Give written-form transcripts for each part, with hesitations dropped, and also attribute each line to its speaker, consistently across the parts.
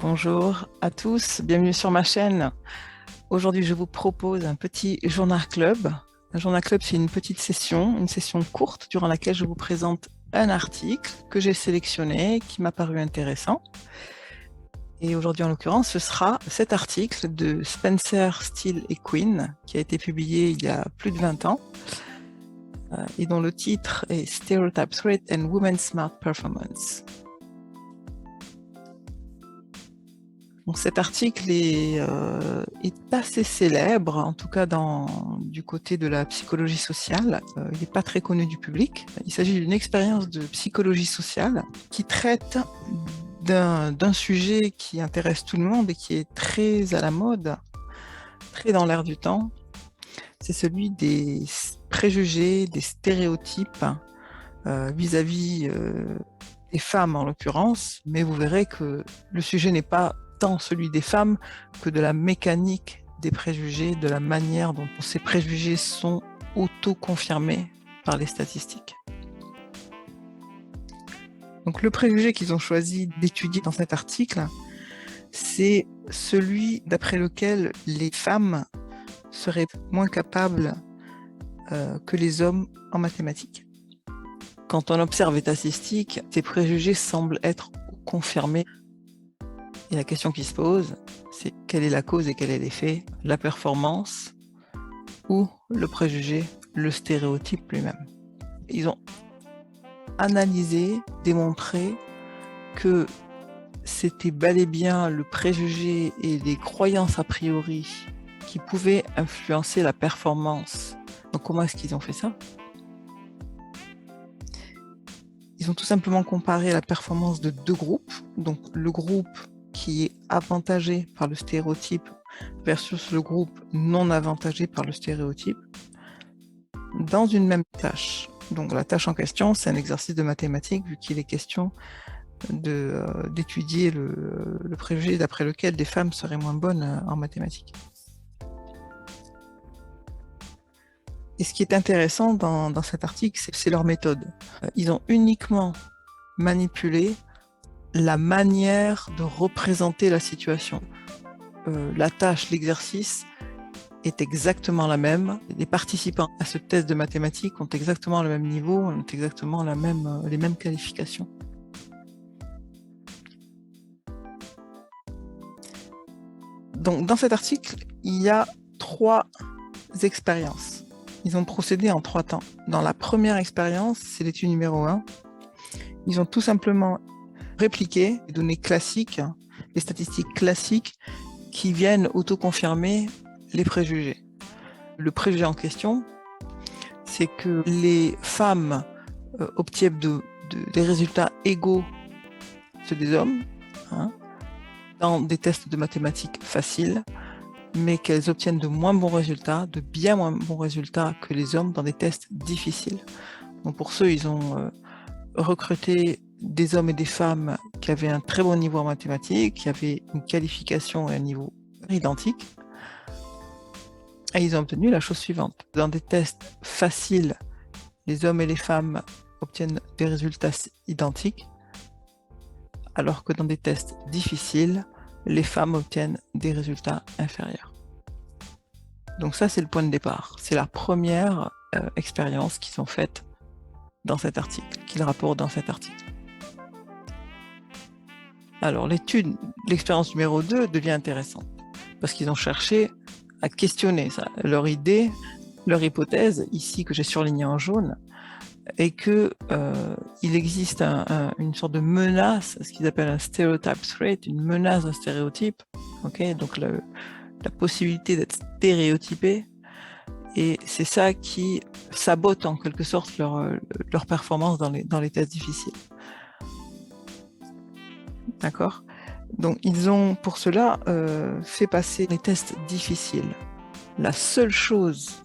Speaker 1: Bonjour à tous, bienvenue sur ma chaîne. Aujourd'hui, je vous propose un petit journal club. Un journal club, c'est une session courte durant laquelle je vous présente un article que j'ai sélectionné, qui m'a paru intéressant. Et aujourd'hui, en l'occurrence, ce sera cet article de Spencer, Steele et Quinn, qui a été publié il y a plus de 20 ans, et dont le titre est Stereotype Threat and Women's Smart Performance. Donc cet article est assez célèbre, en tout cas du côté de la psychologie sociale. Il n'est pas très connu du public. Il s'agit d'une expérience de psychologie sociale qui traite d'un sujet qui intéresse tout le monde et qui est très à la mode, très dans l'air du temps. C'est celui des préjugés, des stéréotypes vis-à-vis des femmes en l'occurrence, mais vous verrez que le sujet n'est pas tant celui des femmes que de la mécanique des préjugés, de la manière dont ces préjugés sont auto-confirmés par les statistiques. Donc le préjugé qu'ils ont choisi d'étudier dans cet article, c'est celui d'après lequel les femmes seraient moins capables que les hommes en mathématiques. Quand on observe les statistiques, ces préjugés semblent être confirmés. Et la question qui se pose, c'est quelle est la cause et quel est l'effet, la performance ou le préjugé, le stéréotype lui-même. Ils ont analysé, démontré que c'était bel et bien le préjugé et les croyances a priori qui pouvaient influencer la performance. Donc comment est-ce qu'ils ont fait ça ? Ils ont tout simplement comparé la performance de deux groupes. Donc le groupe qui est avantagé par le stéréotype versus le groupe non avantagé par le stéréotype dans une même tâche. Donc la tâche en question, c'est un exercice de mathématiques vu qu'il est question d'étudier le préjugé d'après lequel des femmes seraient moins bonnes en mathématiques. Et ce qui est intéressant dans cet article, c'est leur méthode. Ils ont uniquement manipulé la manière de représenter la situation. La tâche, l'exercice est exactement la même. Les participants à ce test de mathématiques ont exactement le même niveau, ont exactement les mêmes qualifications. Donc, dans cet article, il y a 3 expériences. Ils ont procédé en 3 temps. Dans la première expérience, c'est l'étude numéro 1. Ils ont tout simplement répliqué les données classiques, les statistiques classiques qui viennent auto-confirmer les préjugés. Le préjugé en question, c'est que les femmes obtiennent des résultats égaux à ceux des hommes, dans des tests de mathématiques faciles, mais qu'elles obtiennent de moins bons résultats, de bien moins bons résultats que les hommes dans des tests difficiles. Donc pour ceux, ils ont recruté des hommes et des femmes qui avaient un très bon niveau en mathématiques, qui avaient une qualification et un niveau identique. Et ils ont obtenu la chose suivante. Dans des tests faciles, les hommes et les femmes obtiennent des résultats identiques, alors que dans des tests difficiles, les femmes obtiennent des résultats inférieurs. Donc ça, c'est le point de départ. C'est la première expérience qu'ils ont faite dans cet article, qu'ils rapportent dans cet article. Alors l'expérience numéro 2 devient intéressante, parce qu'ils ont cherché à questionner ça. Leur idée, leur hypothèse, ici que j'ai surligné en jaune, est que il existe une sorte de menace, ce qu'ils appellent un stereotype threat, une menace d'un stéréotype, donc la possibilité d'être stéréotypé, et c'est ça qui sabote en quelque sorte leur performance dans les tests difficiles. D'accord ? Donc ils ont pour cela fait passer les tests difficiles. La seule chose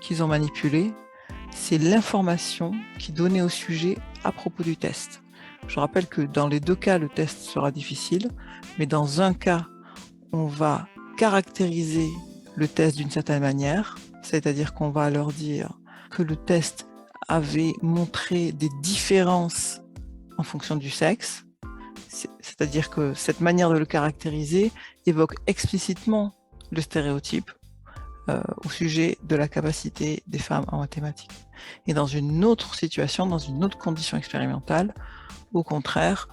Speaker 1: qu'ils ont manipulée, c'est l'information qui donnait au sujet à propos du test. Je rappelle que dans les 2 cas, le test sera difficile, mais dans un cas, on va caractériser le test d'une certaine manière, c'est-à-dire qu'on va leur dire que le test avait montré des différences en fonction du sexe, C'est-à-dire que cette manière de le caractériser évoque explicitement le stéréotype au sujet de la capacité des femmes en mathématiques. Et dans une autre situation, dans une autre condition expérimentale, au contraire,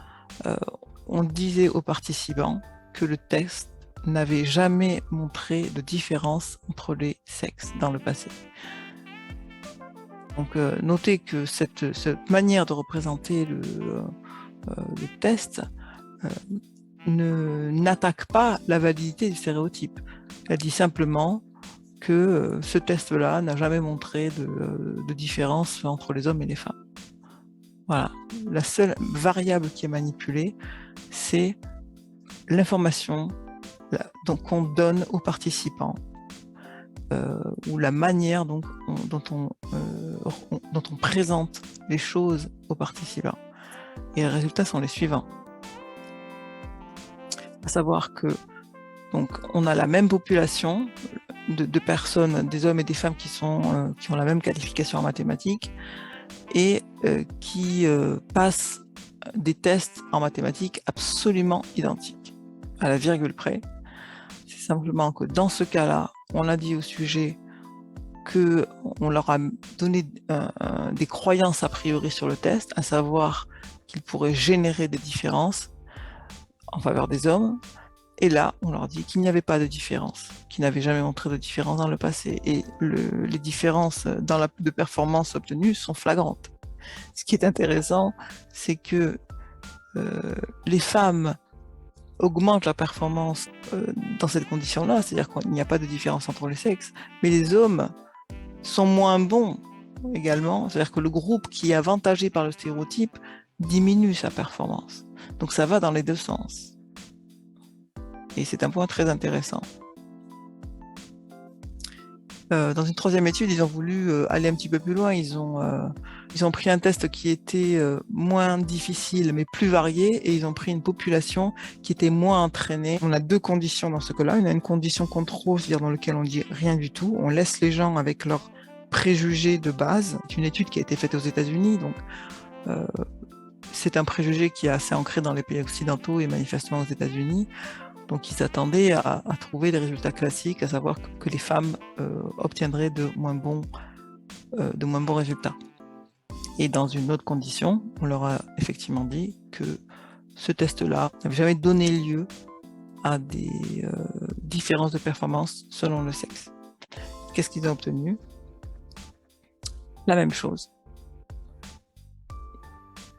Speaker 1: on disait aux participants que le test n'avait jamais montré de différence entre les sexes dans le passé. Donc, notez que cette manière de représenter le test n'attaque pas la validité du stéréotype. Elle dit simplement que ce test-là n'a jamais montré de différence entre les hommes et les femmes. Voilà. La seule variable qui est manipulée, c'est l'information qu'on donne aux participants ou la manière dont on présente les choses aux participants. Et les résultats sont les suivants. À savoir que donc, on a la même population de personnes, des hommes et des femmes qui ont la même qualification en mathématiques et qui passent des tests en mathématiques absolument identiques, à la virgule près. C'est simplement que dans ce cas-là, on a dit au sujet qu'on leur a donné des croyances a priori sur le test, à savoir qu'il pourrait générer des différences en faveur des hommes. Et là, on leur dit qu'il n'y avait pas de différence, qu'ils n'avaient jamais montré de différence dans le passé. Et les différences de performance obtenues sont flagrantes. Ce qui est intéressant, c'est que les femmes augmentent la performance dans cette condition-là, c'est-à-dire qu'il n'y a pas de différence entre les sexes, mais les hommes sont moins bons également, c'est-à-dire que le groupe qui est avantagé par le stéréotype diminue sa performance. Donc ça va dans les deux sens. Et c'est un point très intéressant. Dans une troisième étude, ils ont voulu aller un petit peu plus loin. Ils ont pris un test qui était moins difficile, mais plus varié, et ils ont pris une population qui était moins entraînée. On a deux conditions dans ce cas-là. On a une condition contrôle, c'est-à-dire dans laquelle on dit rien du tout. On laisse les gens avec leurs préjugés de base. C'est une étude qui a été faite aux États-Unis, donc c'est un préjugé qui est assez ancré dans les pays occidentaux et manifestement aux États-Unis. Donc ils s'attendaient à trouver des résultats classiques, à savoir que les femmes obtiendraient de moins bons résultats. Et dans une autre condition, on leur a effectivement dit que ce test-là n'avait jamais donné lieu à des différences de performance selon le sexe. Qu'est-ce qu'ils ont obtenu? La même chose.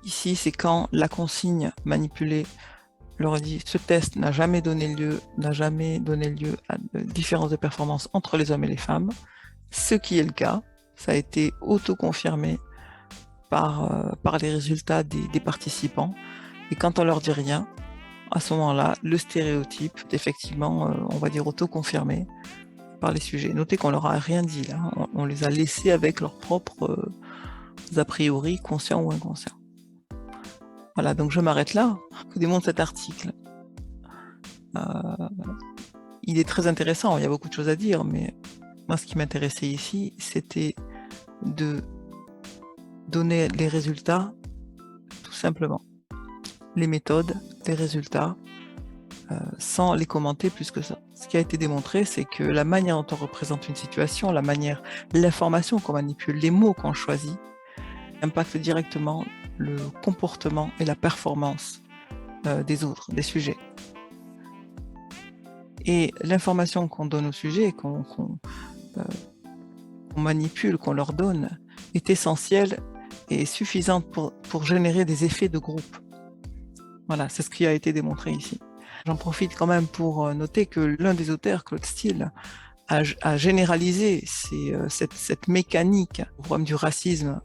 Speaker 1: Ici, c'est quand la consigne manipulée leur a dit ce test n'a jamais donné lieu à de différences de performance entre les hommes et les femmes, ce qui est le cas. Ça a été auto-confirmé par les résultats des participants. Et quand on leur dit rien, à ce moment-là, le stéréotype est effectivement, on va dire, auto-confirmé par les sujets. Notez qu'on leur a rien dit là, on les a laissés avec leurs propres a priori, conscients ou inconscients. Voilà, donc je m'arrête là. Que démontre cet article? Il est très intéressant, il y a beaucoup de choses à dire, mais moi ce qui m'intéressait ici, c'était de donner les résultats, tout simplement. Les méthodes, les résultats, sans les commenter plus que ça. Ce qui a été démontré, c'est que la manière dont on représente une situation, l'information qu'on manipule, les mots qu'on choisit, impactent directement le comportement et la performance des autres, des sujets. Et l'information qu'on donne aux sujets, qu'on manipule, qu'on leur donne, est essentielle et suffisante pour générer des effets de groupe. Voilà, c'est ce qui a été démontré ici. J'en profite quand même pour noter que l'un des auteurs, Claude Steele, a généralisé cette mécanique au problème du racisme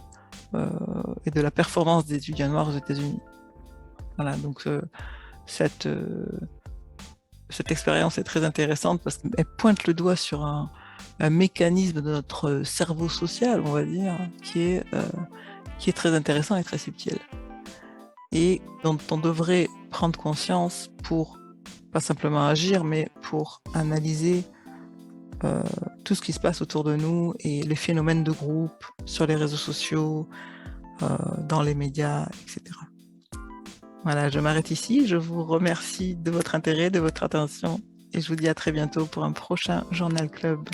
Speaker 1: et de la performance des étudiants noirs aux États-Unis. Voilà, donc cette expérience est très intéressante parce qu'elle pointe le doigt sur un mécanisme de notre cerveau social, on va dire, qui est très intéressant et très subtil. Et dont on devrait prendre conscience pour, pas simplement agir, mais pour analyser tout ce qui se passe autour de nous et les phénomènes de groupe sur les réseaux sociaux, dans les médias, etc. Voilà, je m'arrête ici. Je vous remercie de votre intérêt, de votre attention et je vous dis à très bientôt pour un prochain Journal Club.